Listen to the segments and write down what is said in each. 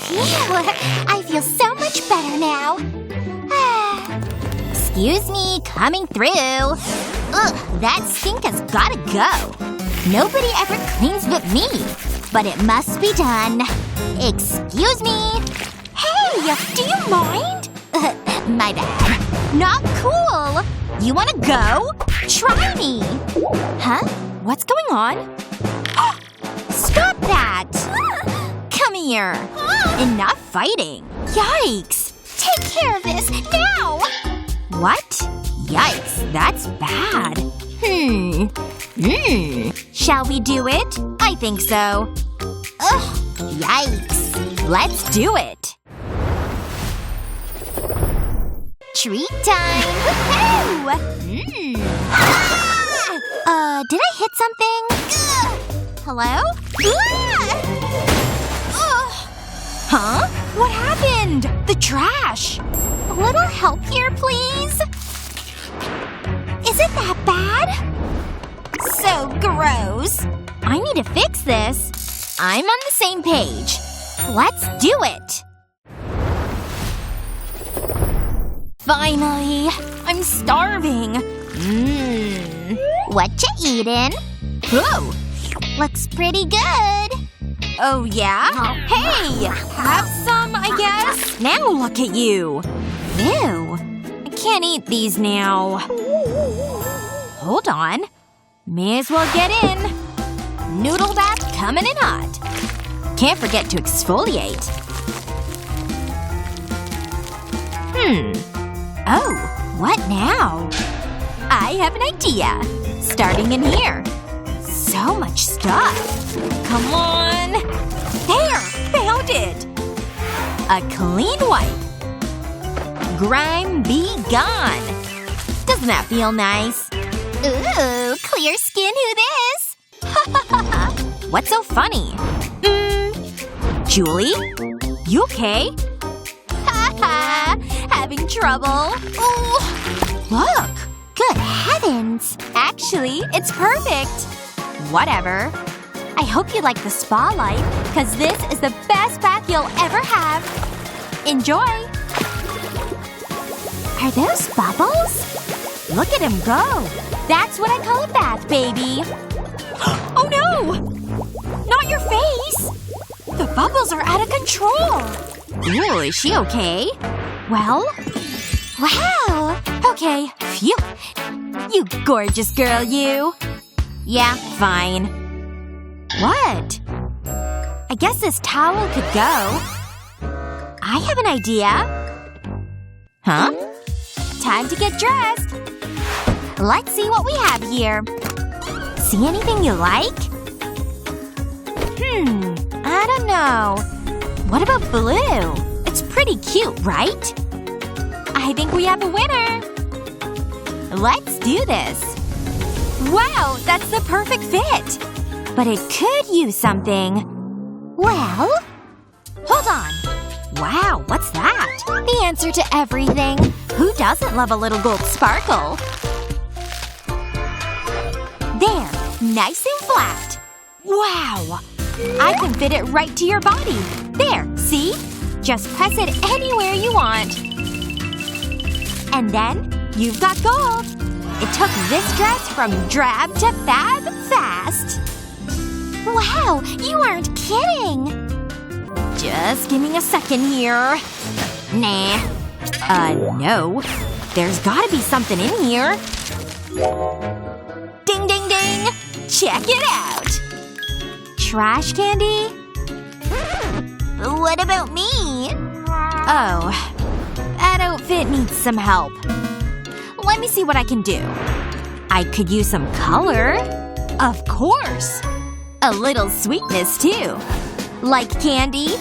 Phew, I feel so much better now. Excuse me, coming through. Ugh, that stink has gotta go. Nobody ever cleans but me. But it must be done. Excuse me. Hey, do you mind? My bad. Not cool. You wanna go? Try me. Huh? What's going on? Stop that! Come here. Enough fighting. Yikes. Take care of this, now! What? Yikes, that's bad. Shall we do it? I think so. Ugh, yikes. Let's do it. Treat time! Woohoo! Did I hit something? Hello? Huh? What happened? The trash! A little help here, please? Is it that bad? So gross. I need to fix this. I'm on the same page. Let's do it. Finally. I'm starving. What you eatin'? Whoa. Looks pretty good. Oh, yeah? Hey! Have some, I guess? Now look at you. Ew. I can't eat these now. Hold on. May as well get in. Noodle bath coming in hot. Can't forget to exfoliate. Oh, what now? I have an idea. Starting in here. So much stuff. Come on. There! Found it! A clean wipe. Grime be gone. Doesn't that feel nice? Ooh, clear skin who this? What's so funny? Julie? You okay? Haha. Having trouble. Ooh. Look. Good heavens. Actually, it's perfect. Whatever. I hope you like the spa life, because this is the best bath you'll ever have. Enjoy! Are those bubbles? Look at him go. That's what I call a bath, baby. Oh no! Not your face! The bubbles are out of control. Ooh, is she okay? Well? Wow! Okay, phew. You gorgeous girl, you. Yeah, fine. What? I guess this towel could go. I have an idea. Huh? Time to get dressed. Let's see what we have here. See anything you like? I don't know. What about blue? It's pretty cute, right? I think we have a winner. Let's do this. Wow, that's the perfect fit. But it could use something. Well? Hold on. Wow, what's that? The answer to everything. Who doesn't love a little gold sparkle? There. Nice and flat. Wow. I can fit it right to your body. There, see? Just press it anywhere you want. And then, you've got gold. It took this dress from drab to fab fast. Wow, you aren't kidding! Just give me a second here. Nah. No. There's gotta be something in here. Ding ding ding! Check it out! Trash candy? What about me? Oh. That outfit needs some help. Let me see what I can do. I could use some color. Of course! A little sweetness, too. Like candy?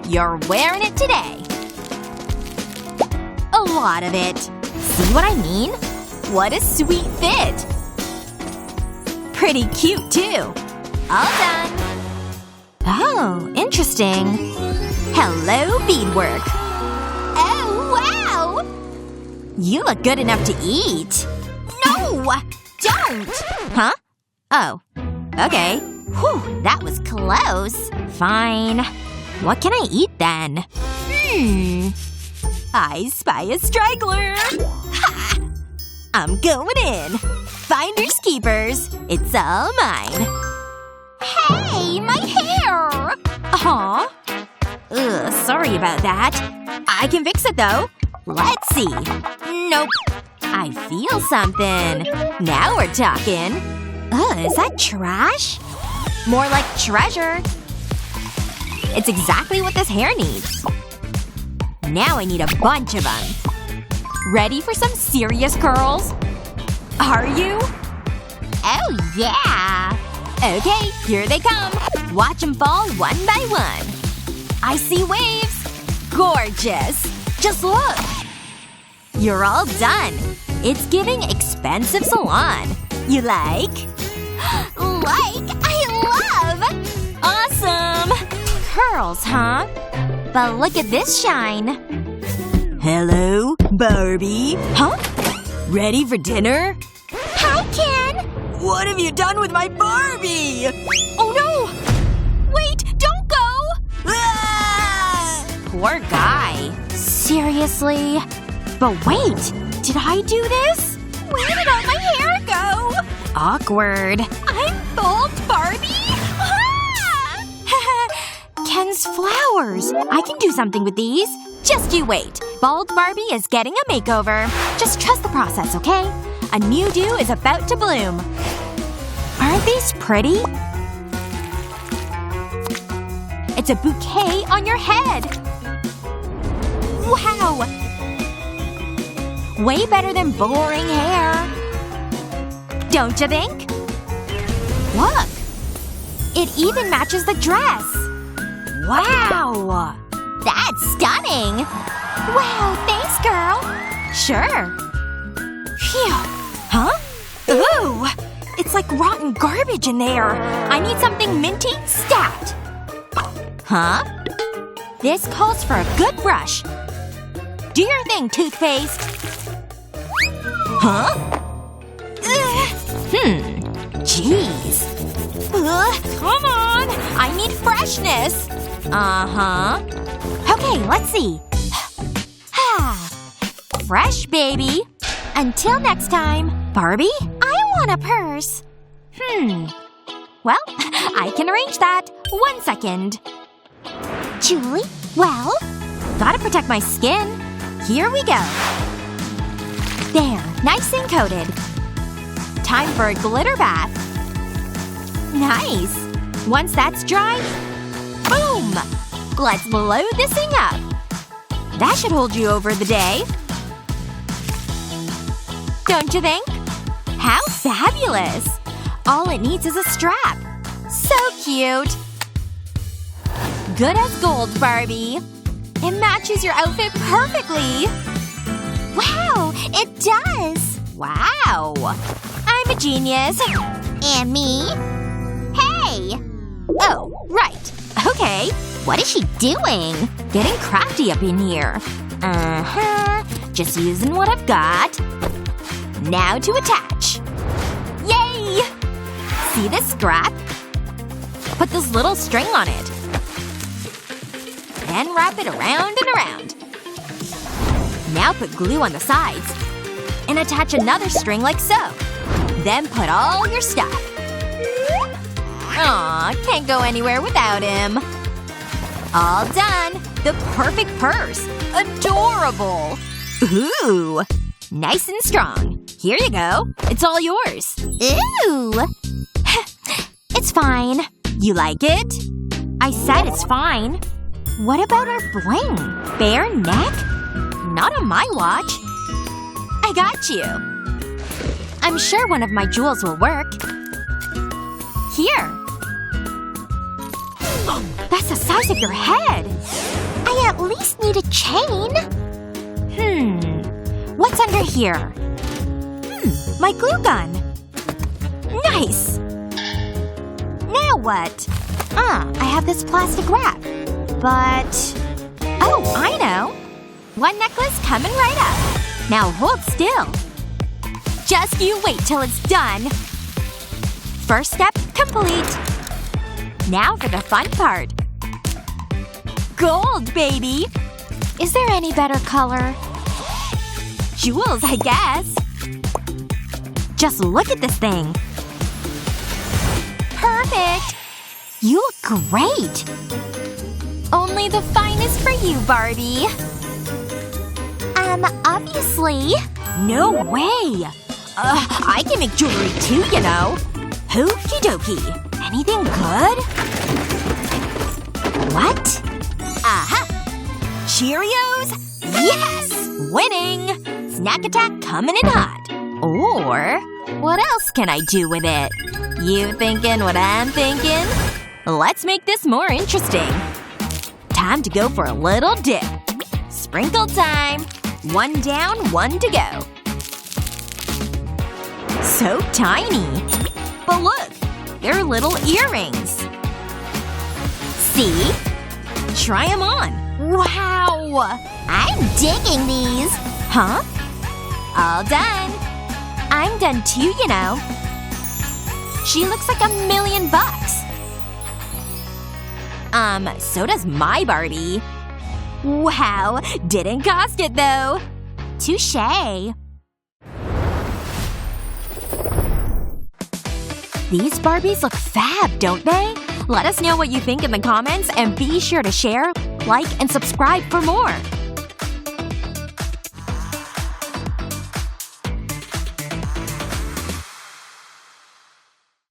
You're wearing it today. A lot of it. See what I mean? What a sweet fit. Pretty cute, too. All done. Oh, interesting. Hello, beadwork. Oh, wow! You look good enough to eat. No! Don't! Huh? Oh. Okay. Whew, that was close. Fine. What can I eat then? I spy a straggler! Ha! I'm going in! Finders keepers. It's all mine. Hey! My hair! Aw. Ugh, sorry about that. I can fix it though. Let's see. Nope. I feel something. Now we're talking. Ugh, is that trash? More like treasure. It's exactly what this hair needs. Now I need a bunch of them. Ready for some serious curls? Are you? Oh yeah! Okay, here they come. Watch them fall one by one. I see waves. Gorgeous. Just look. You're all done. It's giving expensive salon. You like? Like? I love! Awesome! Curls, huh? But look at this shine. Hello, Barbie. Huh? Ready for dinner? Hi, Ken! What have you done with my Barbie? Oh no! Wait, don't go! Ah! Poor guy. Seriously? But wait, did I do this? Where did all my hair go? Awkward. I'm bald Barbie? Ken's flowers. I can do something with these. Just you wait. Bald Barbie is getting a makeover. Just trust the process, okay? A new dew is about to bloom. Aren't these pretty? It's a bouquet on your head. Wow! Way better than boring hair. Don't you think? Look! It even matches the dress. Wow! That's stunning! Wow, thanks, girl! Sure. Phew. Huh? Ooh! It's like rotten garbage in there. I need something minty stat. Huh? This calls for a good brush. Do your thing, toothpaste. Huh? Jeez. Come on! I need freshness! Uh-huh. Okay, let's see. Fresh, baby. Until next time. Barbie? I want a purse. Well, I can arrange that. 1 second. Julie? Well? Gotta protect my skin. Here we go. There. Nice and coated. Time for a glitter bath. Nice. Once that's dry, boom! Let's blow this thing up. That should hold you over the day. Don't you think? How fabulous! All it needs is a strap. So cute. Good as gold, Barbie. It matches your outfit perfectly. Wow, it does! Wow. I'm a genius. And me? Hey! Oh, right. Okay. What is she doing? Getting crafty up in here. Just using what I've got. Now to attach. Yay! See this scrap? Put this little string on it. Then wrap it around and around. Now put glue on the sides. And attach another string like so. Then put all your stuff. Aw, can't go anywhere without him. All done. The perfect purse. Adorable. Ooh. Nice and strong. Here you go. It's all yours. Ooh. It's fine. You like it? I said it's fine. What about our bling? Bare neck? Not on my watch. I got you. I'm sure one of my jewels will work. Here. That's the size of your head. I at least need a chain. What's under here? My glue gun. Nice. Now what? I have this plastic wrap. But… oh, I know. One necklace coming right up. Now hold still. Just you wait till it's done. First step complete. Now for the fun part. Gold, baby! Is there any better color? Jewels, I guess. Just look at this thing. Perfect! You look great! Only the finest for you, Barbie. Obviously. No way! I can make jewelry too, you know. Okie dokie. Anything good? What? Aha! Cheerios? Yes! Winning! Snack attack coming in hot. Or, what else can I do with it? You thinking what I'm thinking? Let's make this more interesting. Time to go for a little dip. Sprinkle time. 1 down, 1 to go. So tiny. But look, they're little earrings. See? Try them on. Wow! I'm digging these. Huh? All done. I'm done too, you know. She looks like $1,000,000. So does my Barbie. Wow, didn't cost it though. Touché. These Barbies look fab, don't they? Let us know what you think in the comments and be sure to share, like, and subscribe for more.